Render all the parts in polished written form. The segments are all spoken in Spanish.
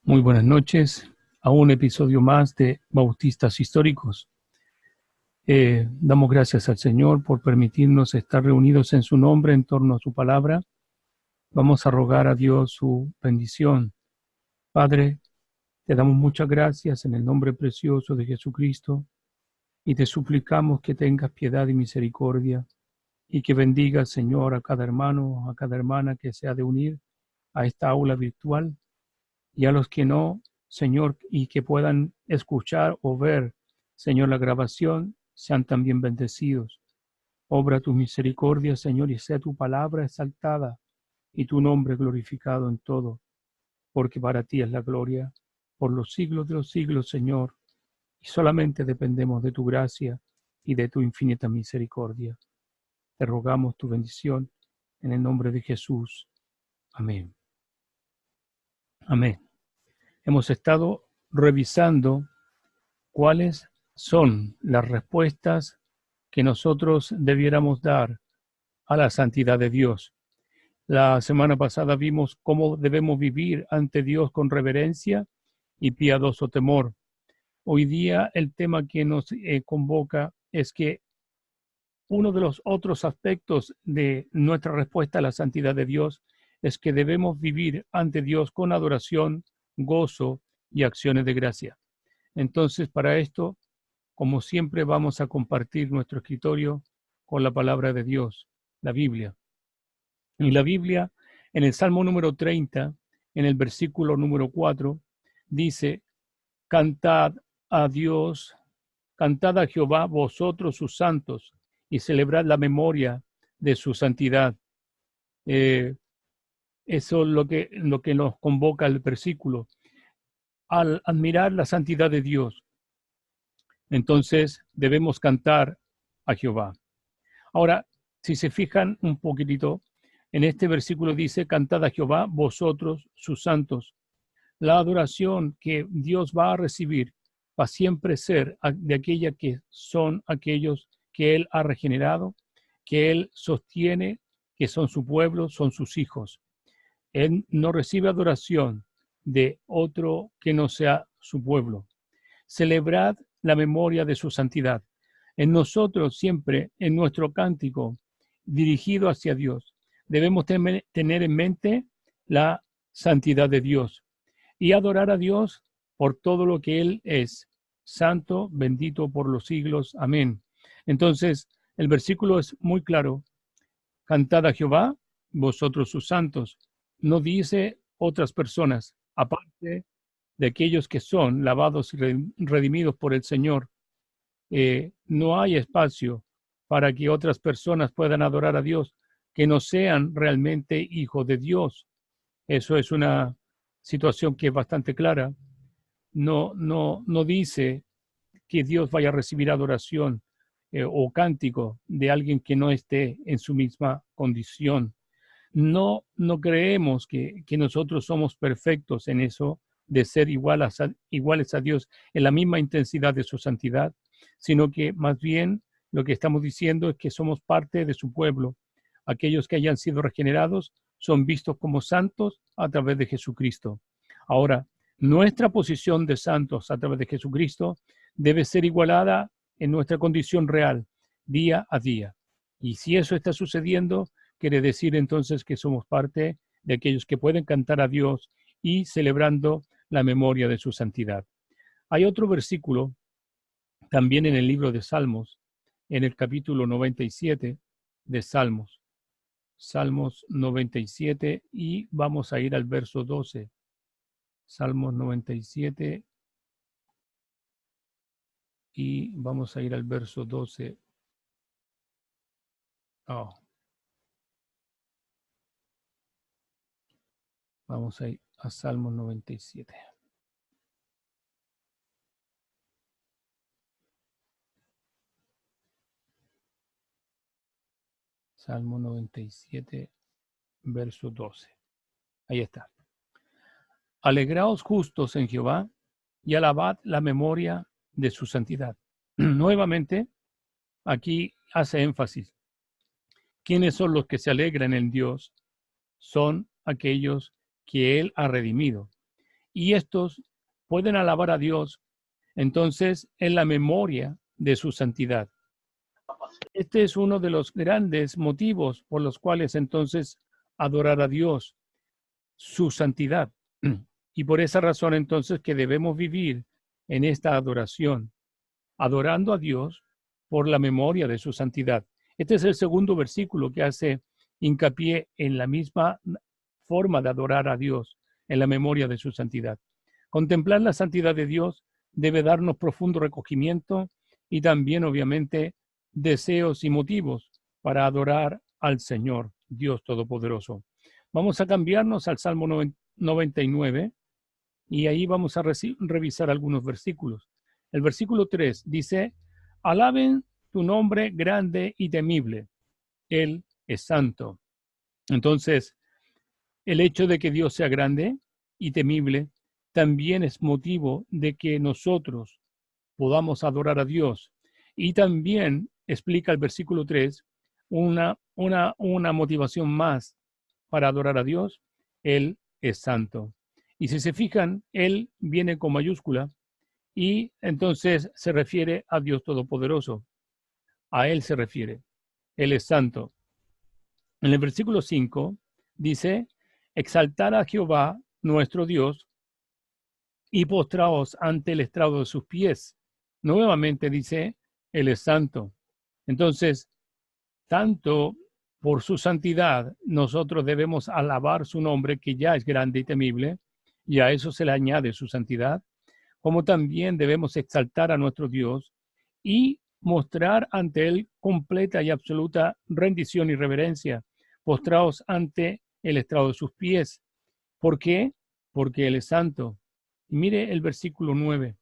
Muy buenas noches a un episodio más de Bautistas Históricos. Damos gracias al Señor por permitirnos estar reunidos en su nombre en torno a su palabra. Vamos a rogar a Dios su bendición. Padre, te damos muchas gracias en el nombre precioso de Jesucristo y te suplicamos que tengas piedad y misericordia y que bendigas, Señor, a cada hermano, a cada hermana que se ha de unir a esta aula virtual y a los que no, Señor, y que puedan escuchar o ver, Señor, la grabación, sean también bendecidos. Obra tu misericordia, Señor, y sea tu palabra exaltada y tu nombre glorificado en todo, porque para ti es la gloria por los siglos de los siglos, Señor, y solamente dependemos de tu gracia y de tu infinita misericordia. Te rogamos tu bendición en el nombre de Jesús. Amén. Amén. Hemos estado revisando cuáles son las respuestas que nosotros debiéramos dar a la santidad de Dios. La semana pasada vimos cómo debemos vivir ante Dios con reverencia y piadoso temor. Hoy día el tema que nos convoca es que uno de los otros aspectos de nuestra respuesta a la santidad de Dios es que debemos vivir ante Dios con adoración, gozo y acciones de gracia. Entonces, para esto, como siempre, vamos a compartir nuestro escritorio con la palabra de Dios, la Biblia. Y la Biblia, en el Salmo número 30, en el versículo número 4, dice: cantad a Dios, cantad a Jehová vosotros sus santos, y celebrad la memoria de su santidad. Eso es lo que nos convoca el versículo. Al admirar la santidad de Dios, entonces debemos cantar a Jehová. Ahora, si se fijan un poquitito, en este versículo dice: cantad a Jehová vosotros sus santos. La adoración que Dios va a recibir va a siempre ser de aquella que son aquellos que Él ha regenerado, que Él sostiene, que son su pueblo, son sus hijos. Él no recibe adoración de otro que no sea su pueblo. Celebrad la memoria de su santidad. En nosotros siempre, en nuestro cántico dirigido hacia Dios, debemos tener en mente la santidad de Dios y adorar a Dios por todo lo que Él es. Santo, bendito por los siglos. Amén. Entonces, el versículo es muy claro. Cantad a Jehová, vosotros sus santos. No dice otras personas, aparte de aquellos que son lavados y redimidos por el Señor. No hay espacio para que otras personas puedan adorar a Dios que no sean realmente hijos de Dios. Eso es una situación que es bastante clara. No dice que Dios vaya a recibir adoración o cántico de alguien que no esté en su misma condición. No creemos que nosotros somos perfectos en eso de ser iguales a Dios en la misma intensidad de su santidad, sino que más bien lo que estamos diciendo es que somos parte de su pueblo. Aquellos que hayan sido regenerados son vistos como santos a través de Jesucristo. Ahora, nuestra posición de santos a través de Jesucristo debe ser igualada en nuestra condición real, día a día. Y si eso está sucediendo, quiere decir entonces que somos parte de aquellos que pueden cantar a Dios y celebrando la memoria de su santidad. Hay otro versículo también en el libro de Salmos, en el capítulo 97 de Salmos. Salmos 97 y vamos a ir al verso 12. Salmos 97 y vamos a ir al verso 12. Oh. Vamos a ir a Salmos 97. Salmo 97, verso 12. Ahí está. Alegraos justos en Jehová y alabad la memoria de su santidad. Nuevamente, aquí hace énfasis. ¿Quiénes son los que se alegran en Dios? Son aquellos que Él ha redimido y estos pueden alabar a Dios entonces en la memoria de su santidad. Este es uno de los grandes motivos por los cuales entonces adorar a Dios, su santidad. Y por esa razón entonces que debemos vivir en esta adoración, adorando a Dios por la memoria de su santidad. Este es el segundo versículo que hace hincapié en la misma forma de adorar a Dios, en la memoria de su santidad. Contemplar la santidad de Dios debe darnos profundo recogimiento y también, obviamente, deseos y motivos para adorar al Señor, Dios Todopoderoso. Vamos a cambiarnos al Salmo 99 y ahí vamos a revisar algunos versículos. El versículo 3 dice, alaben tu nombre grande y temible. Él es santo. Entonces, el hecho de que Dios sea grande y temible también es motivo de que nosotros podamos adorar a Dios. Y también explica el versículo 3 una motivación más para adorar a Dios. Él es santo. Y si se fijan, Él viene con mayúscula y entonces se refiere a Dios Todopoderoso. A Él se refiere. Él es santo. En el versículo 5 dice, exaltar a Jehová nuestro Dios y postraos ante el estrado de sus pies. Nuevamente dice, Él es santo. Entonces, tanto por su santidad, nosotros debemos alabar su nombre, que ya es grande y temible, y a eso se le añade su santidad, como también debemos exaltar a nuestro Dios y mostrar ante Él completa y absoluta rendición y reverencia, postraos ante el estrado de sus pies. ¿Por qué? Porque Él es santo. Y mire el versículo 9.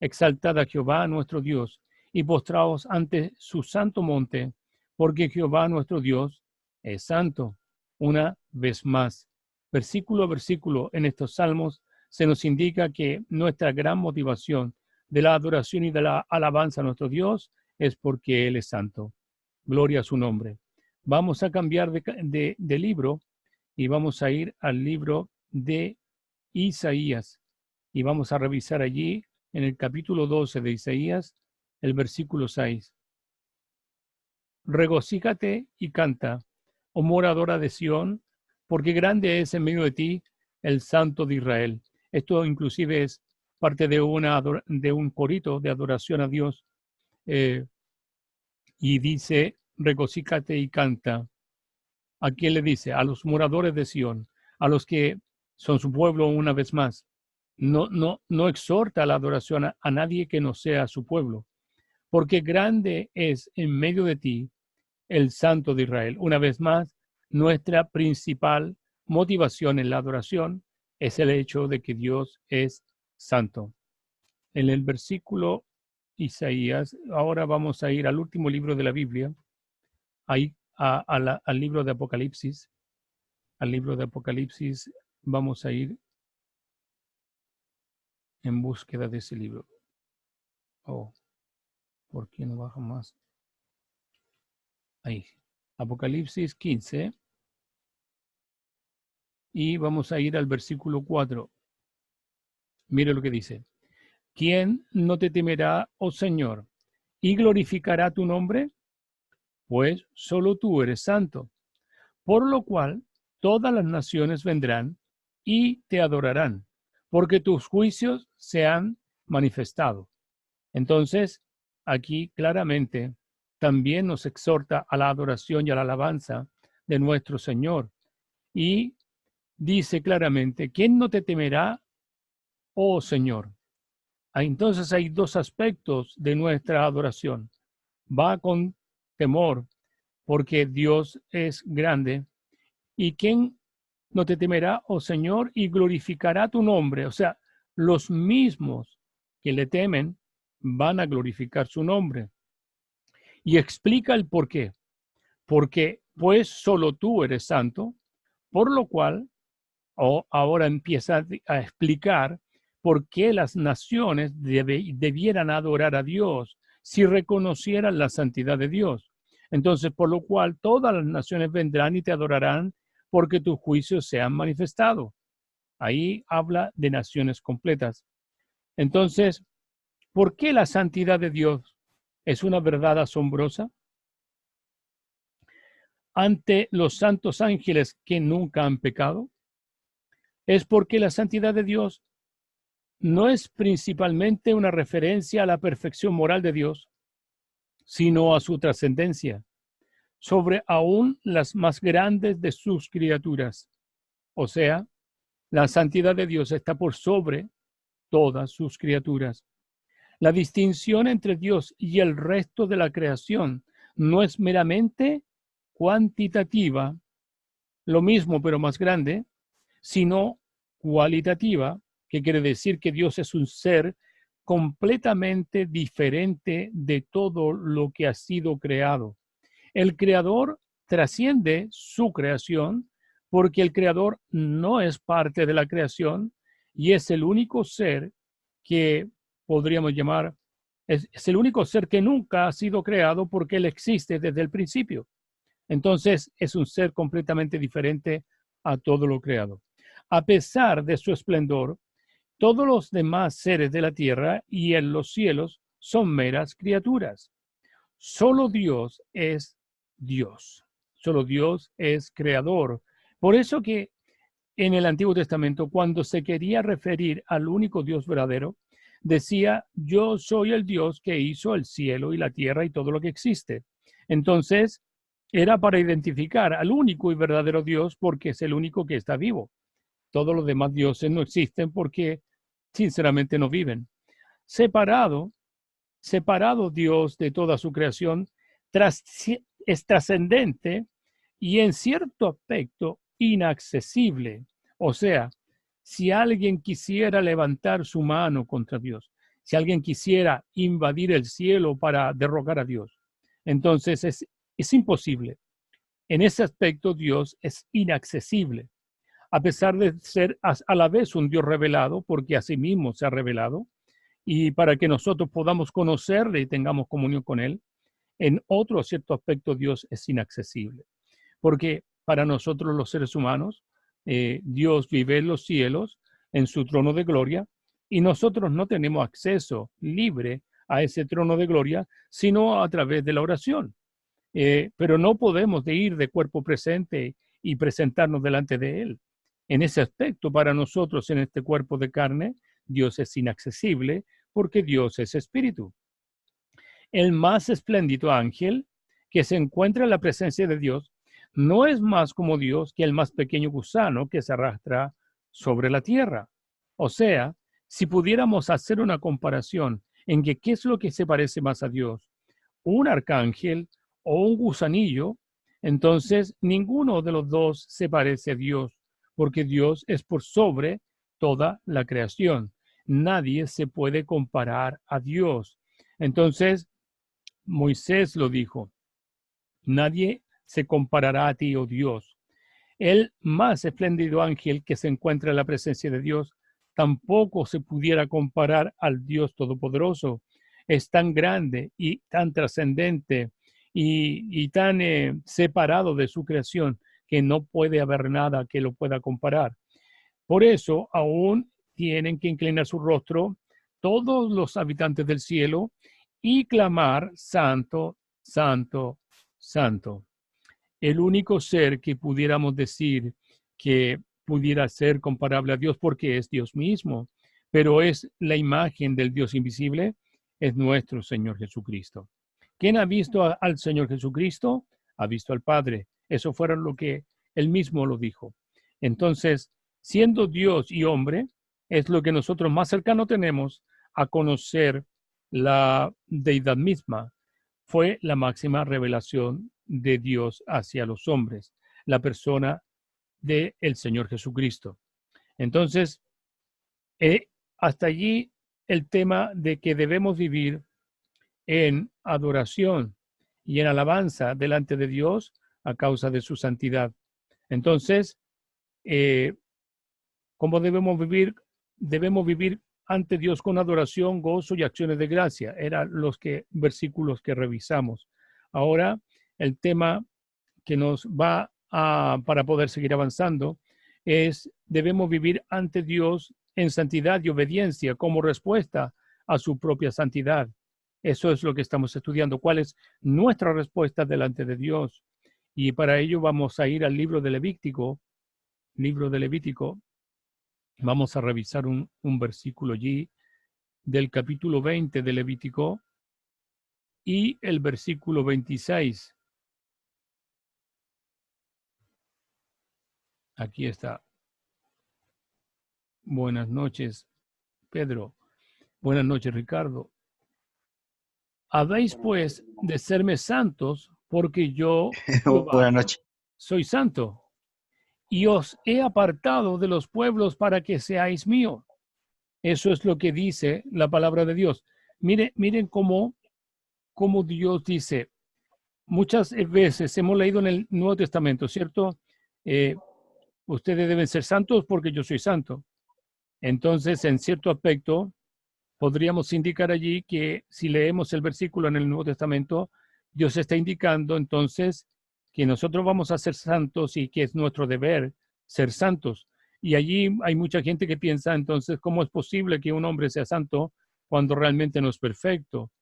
Exaltad a Jehová nuestro Dios y postraos ante su santo monte, porque Jehová nuestro Dios es santo. Una vez más, versículo a versículo en estos salmos se nos indica que nuestra gran motivación de la adoración y de la alabanza a nuestro Dios es porque Él es santo. Gloria a su nombre. Vamos a cambiar de libro y vamos a ir al libro de Isaías y vamos a revisar allí en el capítulo 12 de Isaías el versículo 6. Regocíjate y canta, oh moradora de Sión, porque grande es en medio de ti el Santo de Israel. Esto inclusive es parte de un corito de adoración a Dios y dice, regocíjate y canta. ¿A quién le dice? A los moradores de Sión, a los que son su pueblo una vez más. No exhorta a la adoración a nadie que no sea su pueblo, porque grande es en medio de ti el Santo de Israel. Una vez más, nuestra principal motivación en la adoración es el hecho de que Dios es santo. En el versículo Isaías, ahora vamos a ir al último libro de la Biblia, ahí al libro de Apocalipsis. Al libro de Apocalipsis vamos a ir en búsqueda de ese libro. Oh, ¿por qué no baja más? Ahí. Apocalipsis 15. Y vamos a ir al versículo 4. Mire lo que dice. ¿Quién no te temerá, oh Señor, y glorificará tu nombre? Pues solo tú eres santo. Por lo cual todas las naciones vendrán y te adorarán, porque tus juicios se han manifestado. Entonces, aquí claramente también nos exhorta a la adoración y a la alabanza de nuestro Señor. Y dice claramente, ¿quién no te temerá, oh Señor? Entonces hay dos aspectos de nuestra adoración. Va con temor, porque Dios es grande. ¿Y quién no te temerá, oh Señor, y glorificará tu nombre? O sea, los mismos que le temen van a glorificar su nombre. Y explica el por qué. Porque pues solo tú eres santo, por lo cual ahora empieza a explicar por qué las naciones debieran adorar a Dios si reconocieran la santidad de Dios. Entonces, por lo cual todas las naciones vendrán y te adorarán porque tus juicios se han manifestado. Ahí habla de naciones completas. Entonces, ¿por qué la santidad de Dios es una verdad asombrosa? Ante los santos ángeles que nunca han pecado, es porque la santidad de Dios no es principalmente una referencia a la perfección moral de Dios, sino a su trascendencia sobre aún las más grandes de sus criaturas. O sea, la santidad de Dios está por sobre todas sus criaturas. La distinción entre Dios y el resto de la creación no es meramente cuantitativa, lo mismo pero más grande, sino cualitativa, que quiere decir que Dios es un ser completamente diferente de todo lo que ha sido creado. El creador trasciende su creación porque el creador no es parte de la creación y es el único ser que podríamos llamar, es el único ser que nunca ha sido creado porque él existe desde el principio. Entonces es un ser completamente diferente a todo lo creado. A pesar de su esplendor, todos los demás seres de la tierra y en los cielos son meras criaturas. Solo Dios es Dios. Solo Dios es creador. Por eso que en el Antiguo Testamento, cuando se quería referir al único Dios verdadero, decía, yo soy el Dios que hizo el cielo y la tierra y todo lo que existe. Entonces, era para identificar al único y verdadero Dios porque es el único que está vivo. Todos los demás dioses no existen porque sinceramente no viven. Separado Dios de toda su creación, es trascendente y en cierto aspecto inaccesible. O sea, si alguien quisiera levantar su mano contra Dios, si alguien quisiera invadir el cielo para derrocar a Dios, entonces es imposible. En ese aspecto Dios es inaccesible, a pesar de ser a la vez un Dios revelado, porque a sí mismo se ha revelado, y para que nosotros podamos conocerle y tengamos comunión con él, en otro cierto aspecto Dios es inaccesible. Porque para nosotros los seres humanos, Dios vive en los cielos, en su trono de gloria, y nosotros no tenemos acceso libre a ese trono de gloria, sino a través de la oración. Pero no podemos ir de cuerpo presente y presentarnos delante de Él. En ese aspecto, para nosotros en este cuerpo de carne, Dios es inaccesible porque Dios es espíritu. El más espléndido ángel que se encuentra en la presencia de Dios no es más como Dios que el más pequeño gusano que se arrastra sobre la tierra. O sea, si pudiéramos hacer una comparación en que qué es lo que se parece más a Dios, un arcángel o un gusanillo, entonces ninguno de los dos se parece a Dios, porque Dios es por sobre toda la creación. Nadie se puede comparar a Dios. Entonces, Moisés lo dijo, nadie se comparará a ti, oh Dios. El más espléndido ángel que se encuentra en la presencia de Dios tampoco se pudiera comparar al Dios Todopoderoso. Es tan grande y tan trascendente y tan separado de su creación que no puede haber nada que lo pueda comparar. Por eso aún tienen que inclinar su rostro todos los habitantes del cielo y clamar, Santo, Santo, Santo. El único ser que pudiéramos decir que pudiera ser comparable a Dios porque es Dios mismo, pero es la imagen del Dios invisible, es nuestro Señor Jesucristo. ¿Quién ha visto al Señor Jesucristo? Ha visto al Padre. Eso fue lo que él mismo lo dijo. Entonces, siendo Dios y hombre, es lo que nosotros más cercano tenemos a conocer la deidad misma. Fue la máxima revelación de Dios hacia los hombres, la persona del Señor Jesucristo. Entonces, hasta allí el tema de que debemos vivir en adoración y en alabanza delante de Dios a causa de su santidad. Entonces, ¿cómo debemos vivir? Debemos vivir ante Dios con adoración, gozo y acciones de gracia. Eran los versículos que revisamos. Ahora, el tema que nos va para poder seguir avanzando debemos vivir ante Dios en santidad y obediencia como respuesta a su propia santidad. Eso es lo que estamos estudiando. ¿Cuál es nuestra respuesta delante de Dios? Y para ello vamos a ir al libro de Levítico. Libro de Levítico. Vamos a revisar un versículo allí del capítulo 20 de Levítico y el versículo 26. Aquí está. Buenas noches, Pedro. Buenas noches, Ricardo. Habéis pues de serme santos, porque yo, Jehová, Buenas noches. soy santo, y os he apartado de los pueblos para que seáis míos. Eso es lo que dice la palabra de Dios. Miren cómo Dios dice. Muchas veces hemos leído en el Nuevo Testamento, ¿cierto? Ustedes deben ser santos porque yo soy santo. Entonces, en cierto aspecto, podríamos indicar allí que si leemos el versículo en el Nuevo Testamento, Dios está indicando entonces que nosotros vamos a ser santos y que es nuestro deber ser santos. Y allí hay mucha gente que piensa entonces, ¿cómo es posible que un hombre sea santo cuando realmente no es perfecto?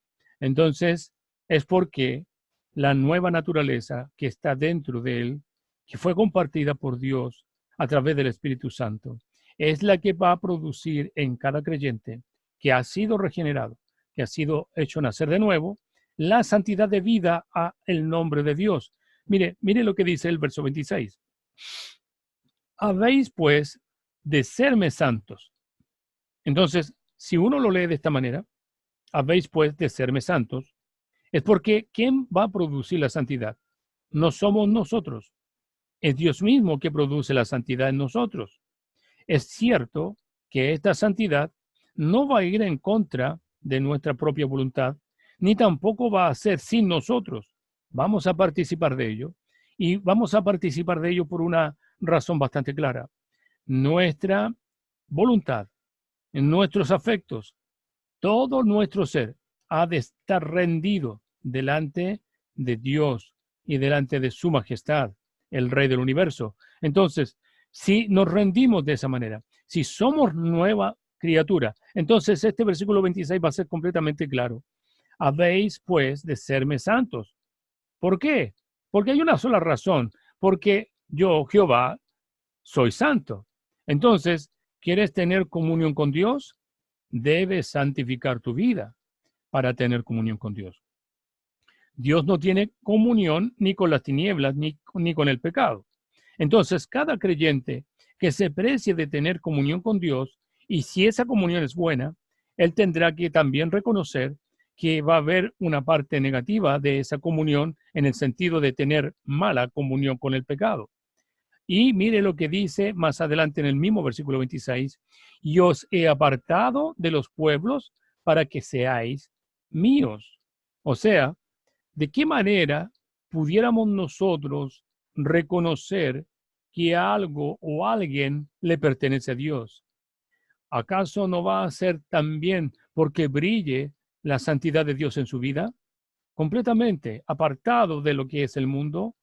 Entonces, es porque la nueva naturaleza que está dentro de él, que fue compartida por Dios a través del Espíritu Santo, es la que va a producir en cada creyente que ha sido regenerado, que ha sido hecho nacer de nuevo, la santidad de vida a el nombre de Dios. Mire lo que dice el verso 26. Habéis pues de serme santos. Entonces, si uno lo lee de esta manera, habéis pues de serme santos, es porque ¿quién va a producir la santidad? No somos nosotros. Es Dios mismo que produce la santidad en nosotros. Es cierto que esta santidad no va a ir en contra de nuestra propia voluntad, ni tampoco va a ser sin nosotros. Vamos a participar de ello y vamos a participar de ello por una razón bastante clara. Nuestra voluntad, nuestros afectos, todo nuestro ser ha de estar rendido delante de Dios y delante de su majestad, el Rey del universo. Entonces, si nos rendimos de esa manera, si somos nueva criatura, entonces este versículo 26 va a ser completamente claro. Habéis pues de serme santos. ¿Por qué? Porque hay una sola razón, porque yo, Jehová, soy santo. Entonces, ¿quieres tener comunión con Dios? Debes santificar tu vida para tener comunión con Dios. Dios no tiene comunión ni con las tinieblas ni con el pecado. Entonces, cada creyente que se precie de tener comunión con Dios, y si esa comunión es buena, él tendrá que también reconocer que va a haber una parte negativa de esa comunión en el sentido de tener mala comunión con el pecado. Y mire lo que dice más adelante en el mismo versículo 26, y os he apartado de los pueblos para que seáis míos. O sea, ¿de qué manera pudiéramos nosotros reconocer que algo o alguien le pertenece a Dios? ¿Acaso no va a ser también porque brille la santidad de Dios en su vida? Completamente apartado de lo que es el mundo,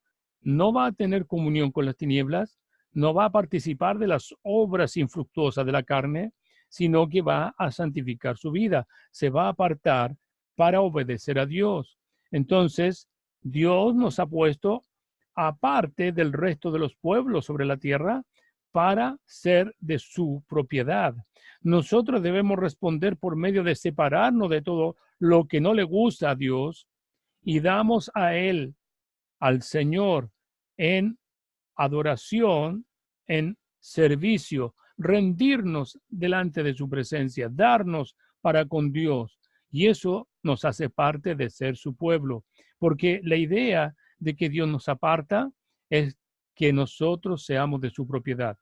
no va a tener comunión con las tinieblas, no va a participar de las obras infructuosas de la carne, sino que va a santificar su vida, se va a apartar para obedecer a Dios. Entonces, Dios nos ha puesto aparte del resto de los pueblos sobre la tierra para ser de su propiedad. Nosotros debemos responder por medio de separarnos de todo lo que no le gusta a Dios y damos a Él, al Señor, en adoración, en servicio, rendirnos delante de su presencia, darnos para con Dios. Y eso nos hace parte de ser su pueblo, porque la idea de que Dios nos aparta es que nosotros seamos de su propiedad.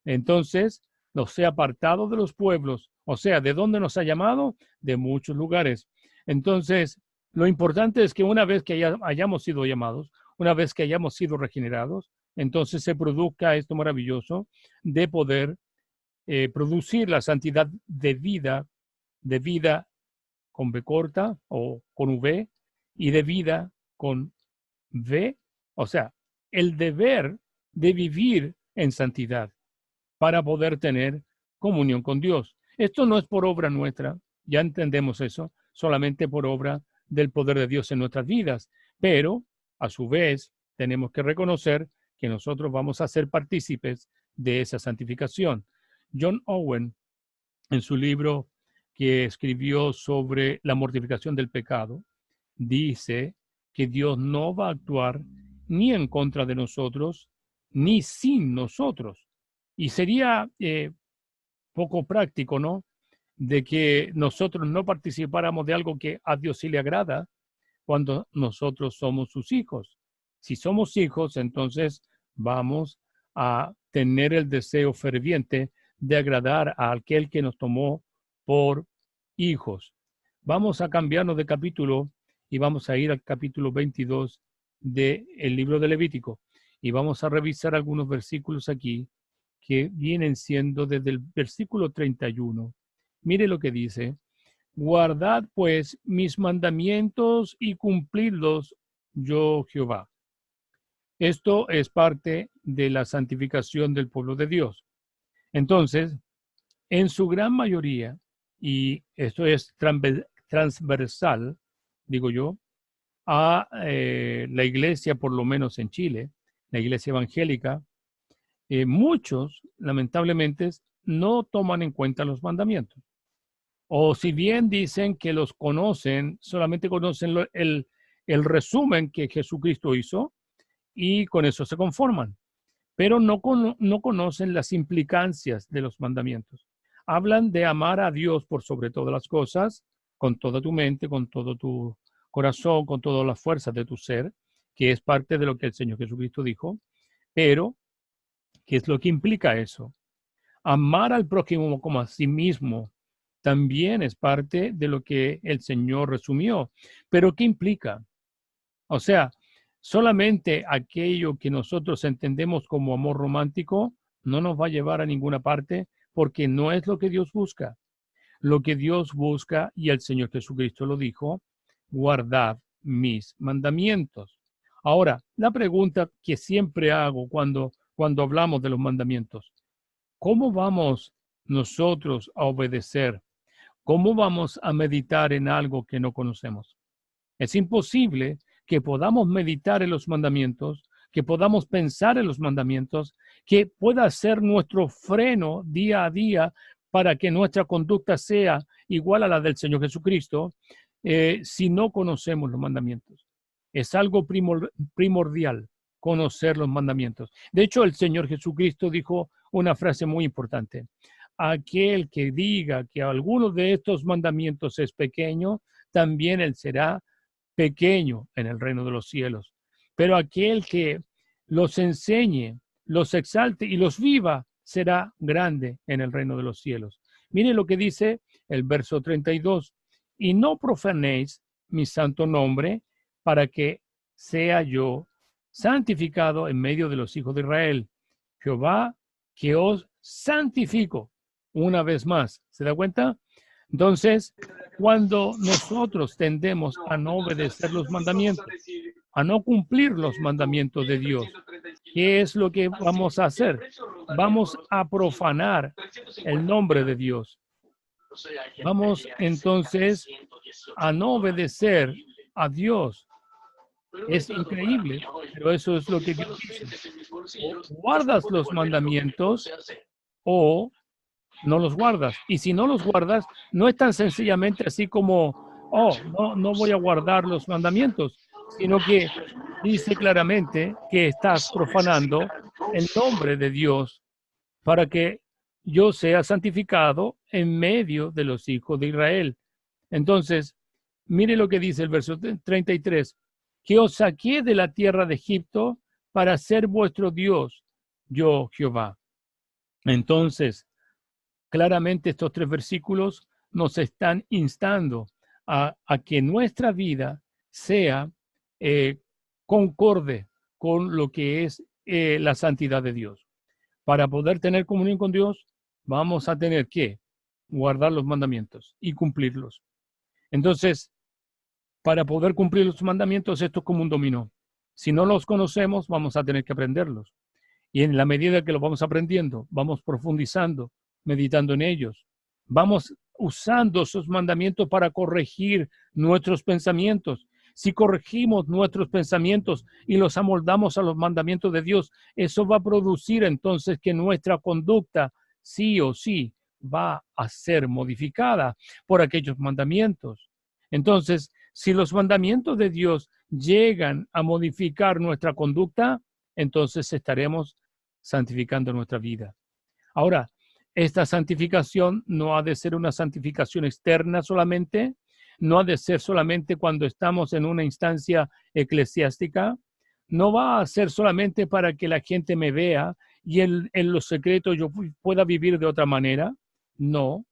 Entonces, nos he apartado de los pueblos, o sea, ¿de dónde nos ha llamado? De muchos lugares. Entonces, lo importante es que una vez que hayamos sido llamados, una vez que hayamos sido regenerados, entonces se produzca esto maravilloso de poder producir la santidad de vida con B corta o con V y de vida con V, o sea, el deber de vivir en santidad. para poder tener comunión con Dios. Esto no es por obra nuestra, ya entendemos eso, solamente por obra del poder de Dios en nuestras vidas, pero a su vez tenemos que reconocer que nosotros vamos a ser partícipes de esa santificación. John Owen, en su libro que escribió sobre la mortificación del pecado, dice que Dios no va a actuar ni en contra de nosotros, ni sin nosotros. Y sería poco práctico, ¿no? De que nosotros no participáramos de algo que a Dios sí le agrada cuando nosotros somos sus hijos. Si somos hijos, entonces vamos a tener el deseo ferviente de agradar a aquel que nos tomó por hijos. Vamos a cambiarnos de capítulo y vamos a ir al capítulo 22 del libro de Levítico y vamos a revisar algunos versículos aquí que vienen siendo desde el versículo 31. Mire lo que dice: guardad pues mis mandamientos y cumplidlos, yo Jehová. Esto es parte de la santificación del pueblo de Dios. Entonces, en su gran mayoría, y esto es transversal, digo yo, a la iglesia, por lo menos en Chile, la iglesia evangélica, muchos, lamentablemente, no toman en cuenta los mandamientos. O si bien dicen que los conocen, solamente conocen el resumen que Jesucristo hizo y con eso se conforman, pero no conocen las implicancias de los mandamientos. Hablan de amar a Dios por sobre todas las cosas, con toda tu mente, con todo tu corazón, con todas las fuerzas de tu ser, que es parte de lo que el Señor Jesucristo dijo, pero ¿qué es lo que implica eso? Amar al prójimo como a sí mismo también es parte de lo que el Señor resumió. Pero ¿qué implica? O sea, solamente aquello que nosotros entendemos como amor romántico no nos va a llevar a ninguna parte porque no es lo que Dios busca. Lo que Dios busca, y el Señor Jesucristo lo dijo, guardad mis mandamientos. Ahora, la pregunta que siempre hago cuando hablamos de los mandamientos: ¿cómo vamos nosotros a obedecer? ¿Cómo vamos a meditar en algo que no conocemos? Es imposible que podamos meditar en los mandamientos, que podamos pensar en los mandamientos, que pueda ser nuestro freno día a día para que nuestra conducta sea igual a la del Señor Jesucristo, si no conocemos los mandamientos. Es algo primordial conocer los mandamientos. De hecho, el Señor Jesucristo dijo una frase muy importante: aquel que diga que alguno de estos mandamientos es pequeño, también él será pequeño en el reino de los cielos. Pero aquel que los enseñe, los exalte y los viva, será grande en el reino de los cielos. Mire lo que dice el verso 32: y no profanéis mi santo nombre, para que sea yo santificado en medio de los hijos de Israel. Jehová, que os santifico. Una vez más, ¿se da cuenta? Entonces, cuando nosotros tendemos a no obedecer los mandamientos, a no cumplir los mandamientos de Dios, ¿qué es lo que vamos a hacer? Vamos a profanar el nombre de Dios. Vamos entonces a no obedecer a Dios. Es increíble, pero eso es lo que Dios dice: o guardas los mandamientos o no los guardas. Y si no los guardas, no es tan sencillamente así como, oh, no voy a guardar los mandamientos, sino que dice claramente que estás profanando el nombre de Dios para que yo sea santificado en medio de los hijos de Israel. Entonces, mire lo que dice el verso 33: que os saqué de la tierra de Egipto para ser vuestro Dios, yo Jehová. Entonces, claramente estos tres versículos nos están instando a que nuestra vida sea concorde con lo que es la santidad de Dios. Para poder tener comunión con Dios, vamos a tener que guardar los mandamientos y cumplirlos. Entonces, para poder cumplir los mandamientos, esto es como un dominó. Si no los conocemos, vamos a tener que aprenderlos. Y en la medida que lo vamos aprendiendo, vamos profundizando, meditando en ellos, vamos usando esos mandamientos para corregir nuestros pensamientos. Si corregimos nuestros pensamientos y los amoldamos a los mandamientos de Dios, eso va a producir entonces que nuestra conducta sí o sí va a ser modificada por aquellos mandamientos. Entonces, si los mandamientos de Dios llegan a modificar nuestra conducta, entonces estaremos santificando nuestra vida. Ahora, esta santificación no ha de ser una santificación externa solamente, no ha de ser solamente cuando estamos en una instancia eclesiástica, no va a ser solamente para que la gente me vea y en los secretos yo pueda vivir de otra manera. No,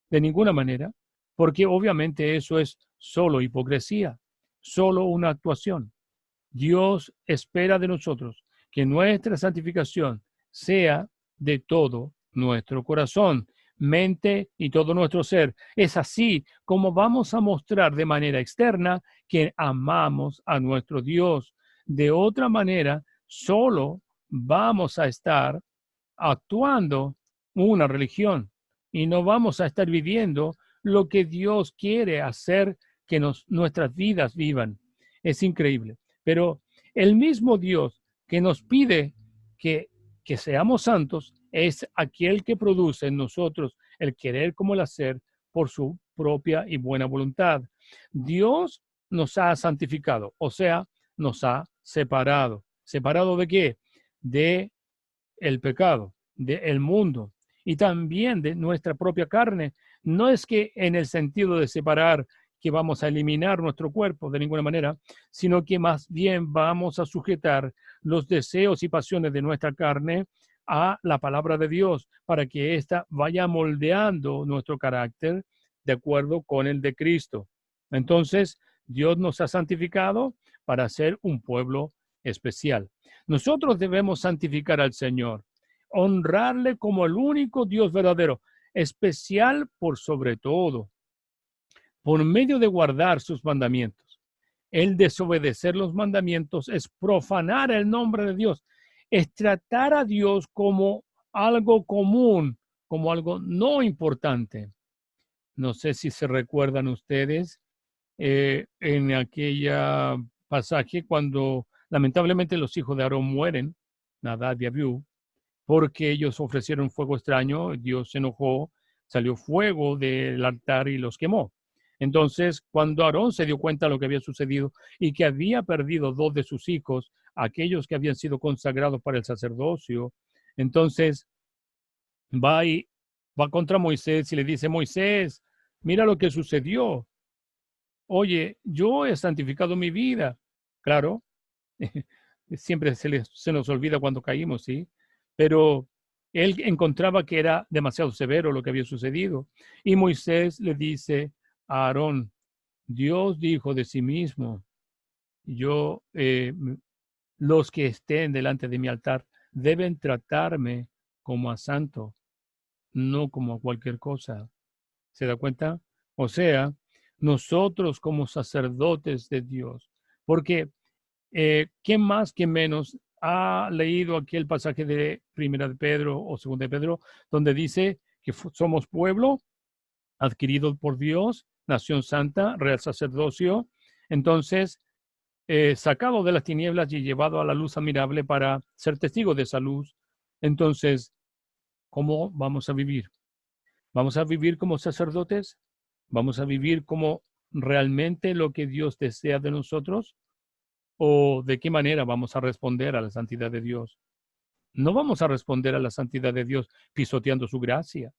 de ninguna manera, porque obviamente eso es solo hipocresía, solo una actuación. Dios espera de nosotros que nuestra santificación sea de todo nuestro corazón, mente y todo nuestro ser. Es así como vamos a mostrar de manera externa que amamos a nuestro Dios. De otra manera, solo vamos a estar actuando una religión y no vamos a estar viviendo lo que Dios quiere hacer que nuestras vidas vivan. Es increíble. Pero el mismo Dios que nos pide que, que seamos santos es aquel que produce en nosotros el querer como el hacer por su propia y buena voluntad. Dios nos ha santificado, o sea, nos ha separado. ¿Separado de qué? De el pecado, del mundo y también de nuestra propia carne. No es que en el sentido de separar que vamos a eliminar nuestro cuerpo de ninguna manera, sino que más bien vamos a sujetar los deseos y pasiones de nuestra carne a la palabra de Dios para que ésta vaya moldeando nuestro carácter de acuerdo con el de Cristo. Entonces, Dios nos ha santificado para ser un pueblo especial. Nosotros debemos santificar al Señor, honrarle como el único Dios verdadero, especial por sobre todo, por medio de guardar sus mandamientos. El desobedecer los mandamientos es profanar el nombre de Dios, es tratar a Dios como algo común, como algo no importante. No sé si se recuerdan ustedes en aquella pasaje cuando lamentablemente los hijos de Aarón mueren, Nadab y Abiú, porque ellos ofrecieron fuego extraño, Dios se enojó, salió fuego del altar y los quemó. Entonces, cuando Aarón se dio cuenta de lo que había sucedido y que había perdido dos de sus hijos, aquellos que habían sido consagrados para el sacerdocio, entonces va y va contra Moisés y le dice, Moisés, mira lo que sucedió. Oye, yo he santificado mi vida. Claro, siempre se nos olvida cuando caímos, ¿sí? Pero él encontraba que era demasiado severo lo que había sucedido. Y Moisés le dice a Aarón, Dios dijo de sí mismo, yo, los que estén delante de mi altar deben tratarme como a santo, no como a cualquier cosa. ¿Se da cuenta? O sea, nosotros como sacerdotes de Dios, porque ¿quién más que menos ha leído aquel pasaje de Primera de Pedro o Segunda de Pedro, donde dice que somos pueblo adquirido por Dios, nación santa, real sacerdocio, entonces sacado de las tinieblas y llevado a la luz admirable para ser testigo de esa luz? Entonces, ¿cómo vamos a vivir? ¿Vamos a vivir como sacerdotes? ¿Vamos a vivir como realmente lo que Dios desea de nosotros? ¿O de qué manera vamos a responder a la santidad de Dios? No vamos a responder a la santidad de Dios pisoteando su gracia,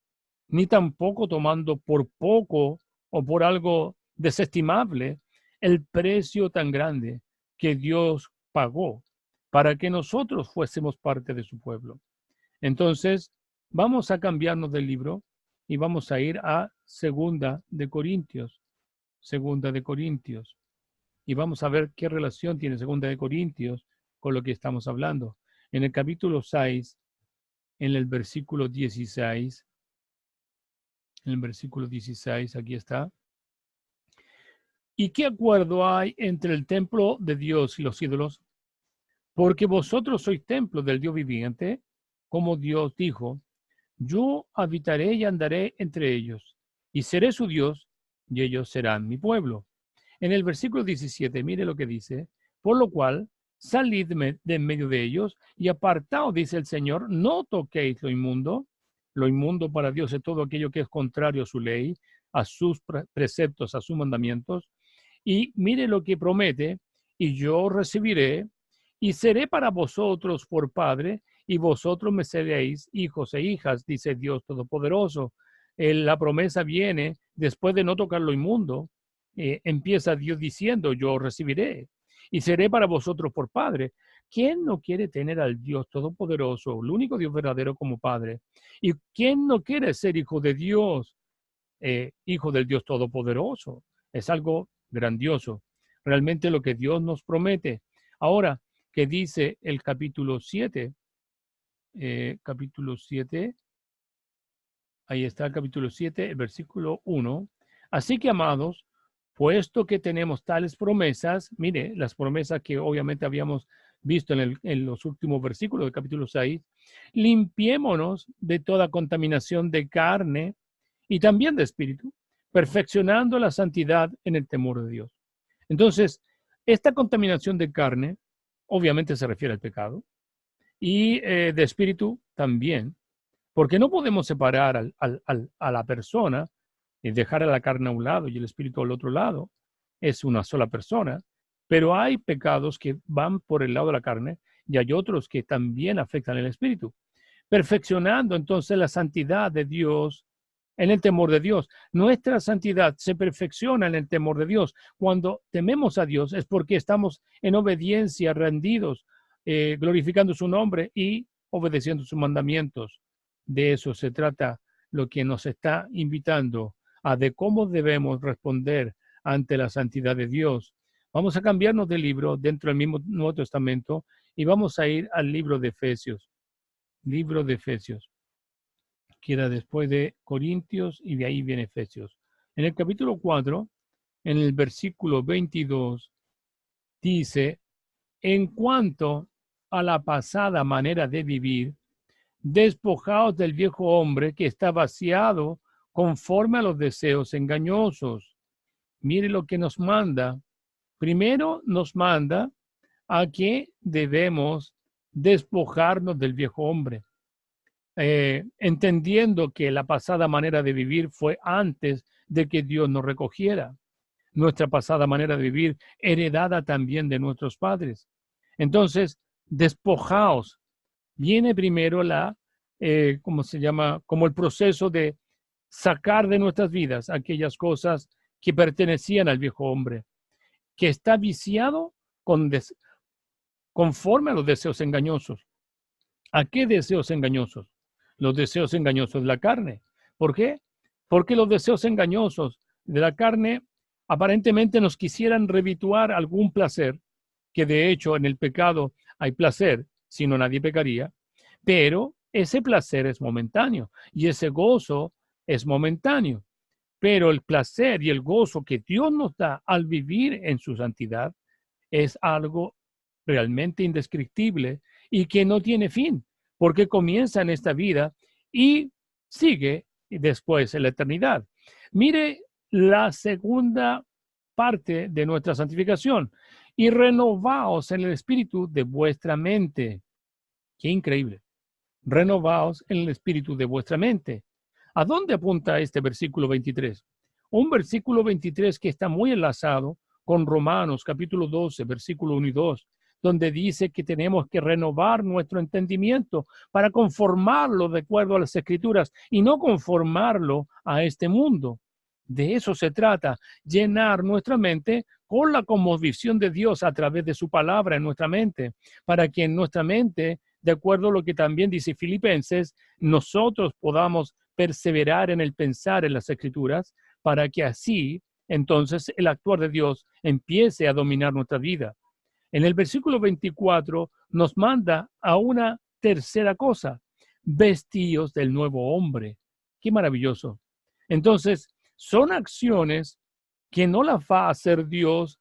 ni tampoco tomando por poco o por algo desestimable el precio tan grande que Dios pagó para que nosotros fuésemos parte de su pueblo. Entonces, vamos a cambiarnos del libro y vamos a ir a Segunda de Corintios. Segunda de Corintios. Y vamos a ver qué relación tiene Segunda de Corintios con lo que estamos hablando. En el capítulo 6, en el versículo 16, aquí está. ¿Y qué acuerdo hay entre el templo de Dios y los ídolos? Porque vosotros sois templo del Dios viviente, como Dios dijo, yo habitaré y andaré entre ellos, y seré su Dios, y ellos serán mi pueblo. En el versículo 17, mire lo que dice, por lo cual, salid de en medio de ellos, y apartaos, dice el Señor, no toquéis lo inmundo. Lo inmundo para Dios es todo aquello que es contrario a su ley, a sus preceptos, a sus mandamientos. Y mire lo que promete, y yo recibiré, y seré para vosotros por Padre, y vosotros me seréis hijos e hijas, dice Dios Todopoderoso. La promesa viene después de no tocar lo inmundo. Empieza Dios diciendo, yo recibiré, y seré para vosotros por Padre. ¿Quién no quiere tener al Dios Todopoderoso, el único Dios verdadero como Padre? ¿Y quién no quiere ser hijo de Dios, hijo del Dios Todopoderoso? Es algo grandioso, realmente lo que Dios nos promete. Ahora, que dice el capítulo 7, ahí está el capítulo 7, el versículo 1. Así que, amados, puesto que tenemos tales promesas, mire, las promesas que obviamente habíamos visto en los últimos versículos del capítulo 6, limpiémonos de toda contaminación de carne y también de espíritu, perfeccionando la santidad en el temor de Dios. Entonces, esta contaminación de carne obviamente se refiere al pecado y de espíritu también, porque no podemos separar a la persona y dejar a la carne a un lado y el espíritu al otro lado. Es una sola persona, pero hay pecados que van por el lado de la carne y hay otros que también afectan el espíritu. Perfeccionando entonces la santidad de Dios en el temor de Dios. Nuestra santidad se perfecciona en el temor de Dios. Cuando tememos a Dios es porque estamos en obediencia, rendidos, glorificando su nombre y obedeciendo sus mandamientos. De eso se trata lo que nos está invitando a de cómo debemos responder ante la santidad de Dios. Vamos a cambiarnos de libro dentro del mismo Nuevo Testamento y vamos a ir al libro de Efesios. Libro de Efesios. Queda después de Corintios y de ahí viene Efesios. En el capítulo 4, en el versículo 22, dice, en cuanto a la pasada manera de vivir, despojaos del viejo hombre que está vaciado conforme a los deseos engañosos. Mire lo que nos manda. Primero nos manda a que debemos despojarnos del viejo hombre. Entendiendo que la pasada manera de vivir fue antes de que Dios nos recogiera. Nuestra pasada manera de vivir heredada también de nuestros padres. Entonces, despojaos. Viene primero ¿cómo se llama? Como el proceso de sacar de nuestras vidas aquellas cosas que pertenecían al viejo hombre, que está viciado conforme a los deseos engañosos. ¿A qué deseos engañosos? Los deseos engañosos de la carne. ¿Por qué? Porque los deseos engañosos de la carne aparentemente nos quisieran revituar algún placer, que de hecho en el pecado hay placer, si no nadie pecaría, pero ese placer es momentáneo y ese gozo es momentáneo. Pero el placer y el gozo que Dios nos da al vivir en su santidad es algo realmente indescriptible y que no tiene fin, porque comienza en esta vida y sigue después en la eternidad. Mire la segunda parte de nuestra santificación. Y renovaos en el espíritu de vuestra mente. Qué increíble. Renovaos en el espíritu de vuestra mente. ¿A dónde apunta este versículo 23? Un versículo 23 que está muy enlazado con Romanos capítulo 12, versículo 1 y 2, donde dice que tenemos que renovar nuestro entendimiento para conformarlo de acuerdo a las Escrituras y no conformarlo a este mundo. De eso se trata, llenar nuestra mente con la conmovisión de Dios a través de su palabra en nuestra mente, para que en nuestra mente, de acuerdo a lo que también dice Filipenses, nosotros podamos perseverar en el pensar en las Escrituras, para que así, entonces, el actuar de Dios empiece a dominar nuestra vida. En el versículo 24 nos manda a una tercera cosa, vestíos del nuevo hombre. Qué maravilloso. Entonces, son acciones que no las va a hacer Dios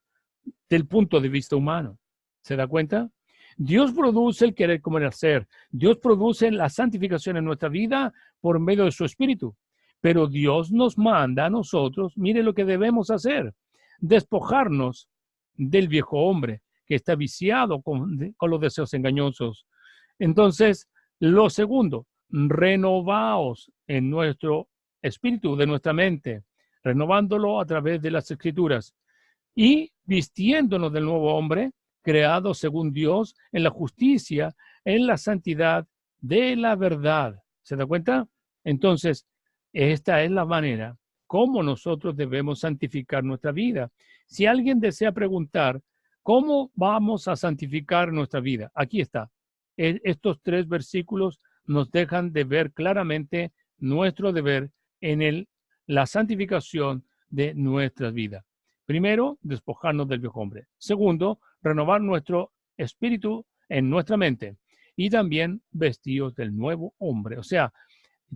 del punto de vista humano. ¿Se da cuenta? Dios produce el querer como el hacer. Dios produce la santificación en nuestra vida por medio de su Espíritu. Pero Dios nos manda a nosotros, mire lo que debemos hacer, despojarnos del viejo hombre que está viciado con los deseos engañosos. Entonces, lo segundo, renovaos en nuestro espíritu, de nuestra mente, renovándolo a través de las Escrituras y vistiéndonos del nuevo hombre, creado según Dios en la justicia, en la santidad de la verdad. ¿Se da cuenta? Entonces, esta es la manera como nosotros debemos santificar nuestra vida. Si alguien desea preguntar, ¿cómo vamos a santificar nuestra vida? Aquí está. Estos 3 versículos nos dejan de ver claramente nuestro deber en la santificación de nuestra vida. Primero, despojarnos del viejo hombre. Segundo, renovar nuestro espíritu en nuestra mente. Y también vestidos del nuevo hombre. O sea,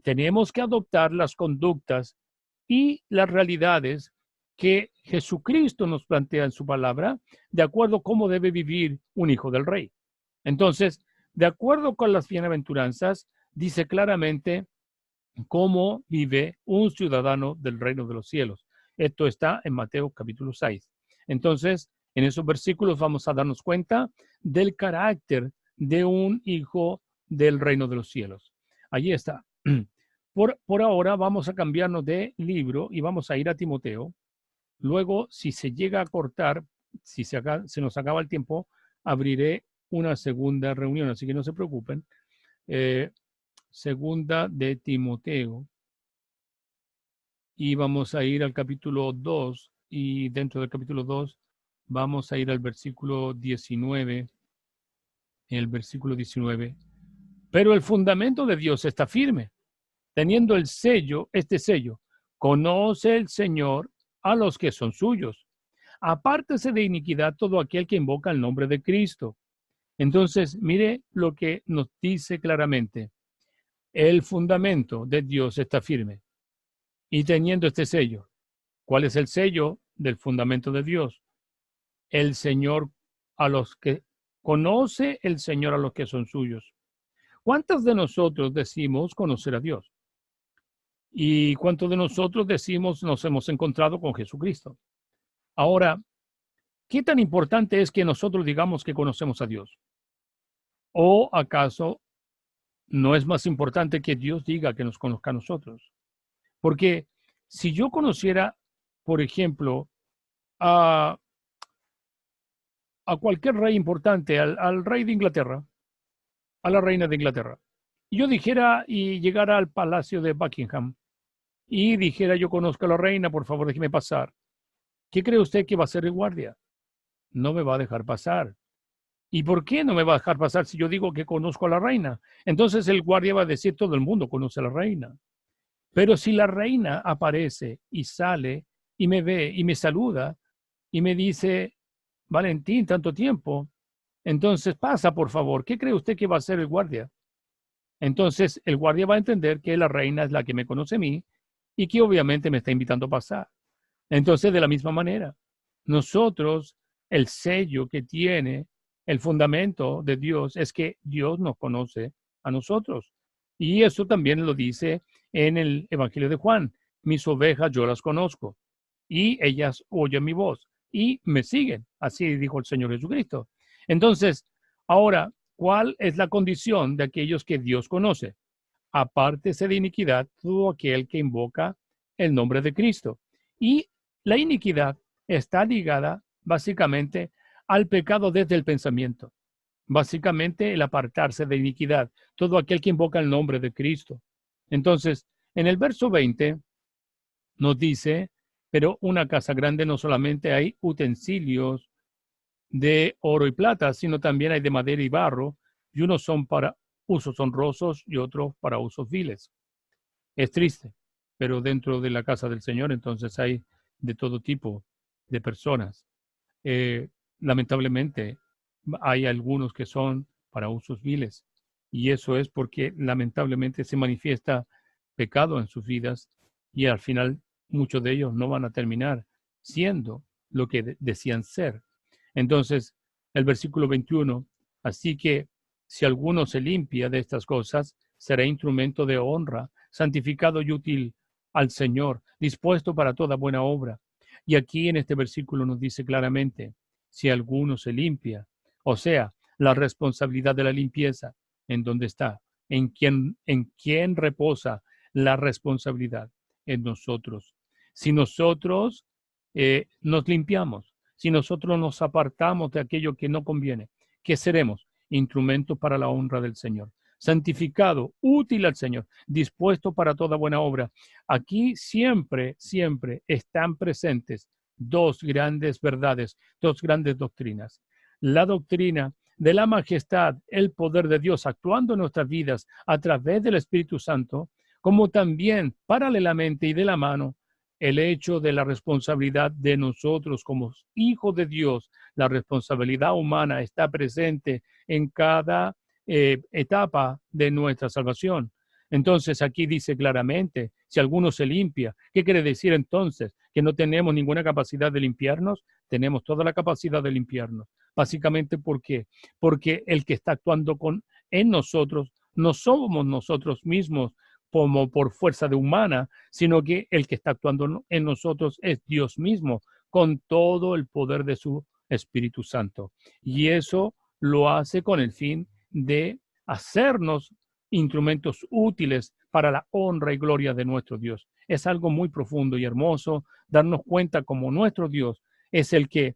tenemos que adoptar las conductas y las realidades que Jesucristo nos plantea en su palabra, de acuerdo a cómo debe vivir un hijo del rey. Entonces, de acuerdo con las bienaventuranzas, dice claramente cómo vive un ciudadano del reino de los cielos. Esto está en Mateo capítulo 6. Entonces, en esos versículos vamos a darnos cuenta del carácter de un hijo del reino de los cielos. Allí está. Por ahora vamos a cambiarnos de libro y vamos a ir a Timoteo. Luego, si se llega a cortar, si se nos acaba el tiempo, abriré una segunda reunión, así que no se preocupen. Segunda de Timoteo. Y vamos a ir al capítulo 2 y dentro del capítulo 2 vamos a ir al versículo 19. El versículo 19. Pero el fundamento de Dios está firme, teniendo el sello, este sello. Conoce el Señor a los que son suyos. Apártese de iniquidad todo aquel que invoca el nombre de Cristo. Entonces, mire lo que nos dice claramente. El fundamento de Dios está firme y teniendo este sello. ¿Cuál es el sello del fundamento de Dios? El Señor a los que conoce el Señor a los que son suyos. ¿Cuántos de nosotros decimos conocer a Dios? ¿Y cuántos de nosotros decimos nos hemos encontrado con Jesucristo? Ahora, ¿qué tan importante es que nosotros digamos que conocemos a Dios? ¿O acaso no es más importante que Dios diga que nos conozca a nosotros? Porque si yo conociera, por ejemplo, a cualquier rey importante, al rey de Inglaterra, a la reina de Inglaterra, y yo dijera y llegara al palacio de Buckingham y dijera yo conozco a la reina, por favor déjeme pasar. ¿Qué cree usted que va a hacer el guardia? No me va a dejar pasar. ¿Y por qué no me va a dejar pasar si yo digo que conozco a la reina? Entonces el guardia va a decir todo el mundo conoce a la reina. Pero si la reina aparece y sale y me ve y me saluda y me dice, Valentín, tanto tiempo, entonces pasa, por favor. ¿Qué cree usted que va a hacer el guardia? Entonces el guardia va a entender que la reina es la que me conoce a mí y que obviamente me está invitando a pasar. Entonces, de la misma manera, nosotros, el sello que tiene el fundamento de Dios es que Dios nos conoce a nosotros. Y eso también lo dice en el Evangelio de Juan. Mis ovejas yo las conozco y ellas oyen mi voz y me siguen. Así dijo el Señor Jesucristo. Entonces, ahora, ¿cuál es la condición de aquellos que Dios conoce? Apártese de iniquidad todo aquel que invoca el nombre de Cristo. Y la iniquidad está ligada básicamente al pecado desde el pensamiento. Básicamente el apartarse de iniquidad, todo aquel que invoca el nombre de Cristo. Entonces, en el verso 20 nos dice, pero una casa grande no solamente hay utensilios de oro y plata, sino también hay de madera y barro, y unos son para usos honrosos y otros para usos viles. Es triste, pero dentro de la casa del Señor entonces hay de todo tipo de personas. Lamentablemente hay algunos que son para usos viles y eso es porque lamentablemente se manifiesta pecado en sus vidas y al final muchos de ellos no van a terminar siendo lo que decían ser. Entonces, el versículo 21 Así que si alguno se limpia de estas cosas, será instrumento de honra, santificado y útil al Señor, dispuesto para toda buena obra. Y aquí en este versículo nos dice claramente, si alguno se limpia, o sea, la responsabilidad de la limpieza, ¿en dónde está? ¿En quién reposa la responsabilidad? En nosotros. Si nosotros nos limpiamos, si nosotros nos apartamos de aquello que no conviene, ¿qué seremos? Instrumentos para la honra del Señor. Santificado, útil al Señor, dispuesto para toda buena obra. Aquí siempre, siempre están presentes dos grandes verdades, dos grandes doctrinas. La doctrina de la majestad, el poder de Dios actuando en nuestras vidas a través del Espíritu Santo, como también paralelamente y de la mano, el hecho de la responsabilidad de nosotros como hijos de Dios. La responsabilidad humana está presente en cada etapa de nuestra salvación. Entonces aquí dice claramente, si alguno se limpia, ¿qué quiere decir entonces? ¿Que no tenemos ninguna capacidad de limpiarnos? Tenemos toda la capacidad de limpiarnos. Básicamente, ¿por qué? Porque el que está actuando en nosotros no somos nosotros mismos como por fuerza de humana, sino que el que está actuando en nosotros es Dios mismo, con todo el poder de su Espíritu Santo. Y eso lo hace con el fin de hacernos instrumentos útiles para la honra y gloria de nuestro Dios. Es algo muy profundo y hermoso darnos cuenta como nuestro Dios es el que,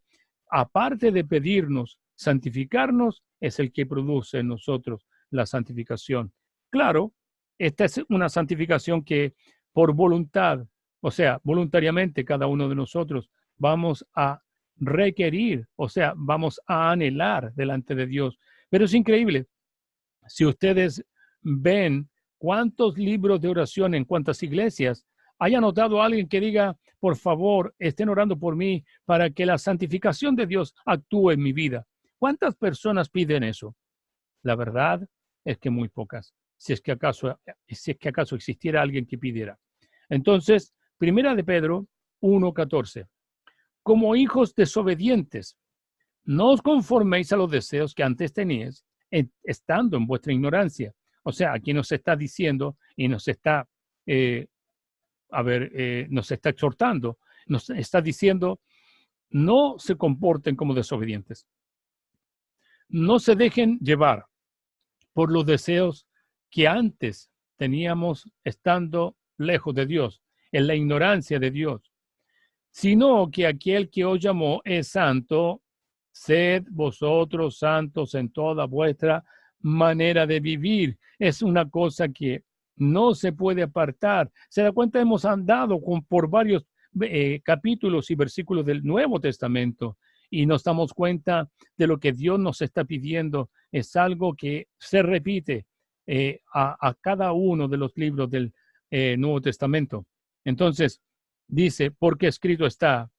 aparte de pedirnos santificarnos, es el que produce en nosotros la santificación. Claro, esta es una santificación que por voluntad, o sea, voluntariamente cada uno de nosotros vamos a requerir, o sea, vamos a anhelar delante de Dios. Pero es increíble. Si ustedes ven cuántos libros de oración en cuántas iglesias, haya notado a alguien que diga, por favor, estén orando por mí para que la santificación de Dios actúe en mi vida. ¿Cuántas personas piden eso? La verdad es que muy pocas, si es que acaso existiera alguien que pidiera. Entonces, primera de Pedro 1:14. Como hijos desobedientes, no os conforméis a los deseos que antes teníais, estando en vuestra ignorancia. O sea, aquí nos está diciendo y nos está, nos está exhortando, nos está diciendo, no se comporten como desobedientes. No se dejen llevar por los deseos que antes teníamos estando lejos de Dios, en la ignorancia de Dios, sino que aquel que os llamó es santo. Sed vosotros santos en toda vuestra manera de vivir. Es una cosa que no se puede apartar. Se da cuenta, hemos andado por varios capítulos y versículos del Nuevo Testamento y nos damos cuenta de lo que Dios nos está pidiendo. Es algo que se repite a cada uno de los libros del Nuevo Testamento. Entonces, dice, porque escrito está,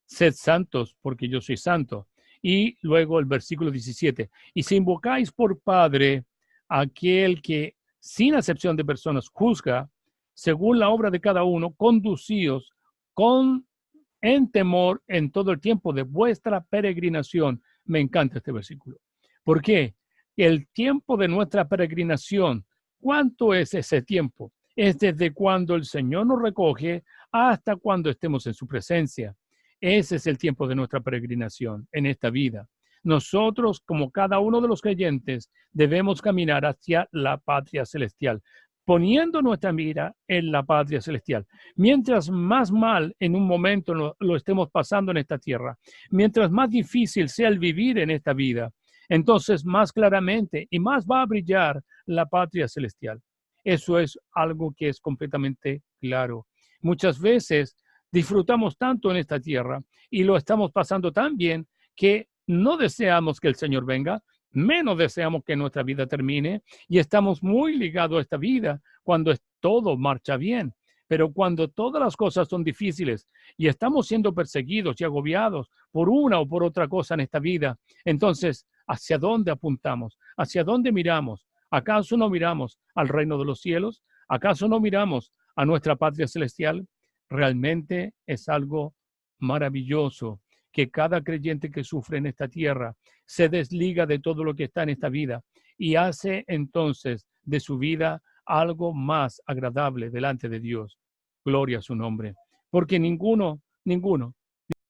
sed santos, porque yo soy santo. Y luego el versículo 17. Y si invocáis por Padre aquel que, sin acepción de personas, juzga, según la obra de cada uno, conducíos en temor en todo el tiempo de vuestra peregrinación. Me encanta este versículo. ¿Por qué? El tiempo de nuestra peregrinación, ¿cuánto es ese tiempo? Es desde cuando el Señor nos recoge hasta cuando estemos en su presencia. Ese es el tiempo de nuestra peregrinación en esta vida. Nosotros, como cada uno de los creyentes, debemos caminar hacia la patria celestial, poniendo nuestra mira en la patria celestial. Mientras más mal en un momento lo estemos pasando en esta tierra, mientras más difícil sea el vivir en esta vida, entonces más claramente y más va a brillar la patria celestial. Eso es algo que es completamente claro. Muchas veces disfrutamos tanto en esta tierra y lo estamos pasando tan bien que no deseamos que el Señor venga, menos deseamos que nuestra vida termine y estamos muy ligados a esta vida cuando todo marcha bien. Pero cuando todas las cosas son difíciles y estamos siendo perseguidos y agobiados por una o por otra cosa en esta vida, entonces, ¿hacia dónde apuntamos? ¿Hacia dónde miramos? ¿Acaso no miramos al reino de los cielos? ¿Acaso no miramos a nuestra patria celestial? Realmente es algo maravilloso que cada creyente que sufre en esta tierra se desliga de todo lo que está en esta vida y hace entonces de su vida algo más agradable delante de Dios. Gloria a su nombre. Porque ninguno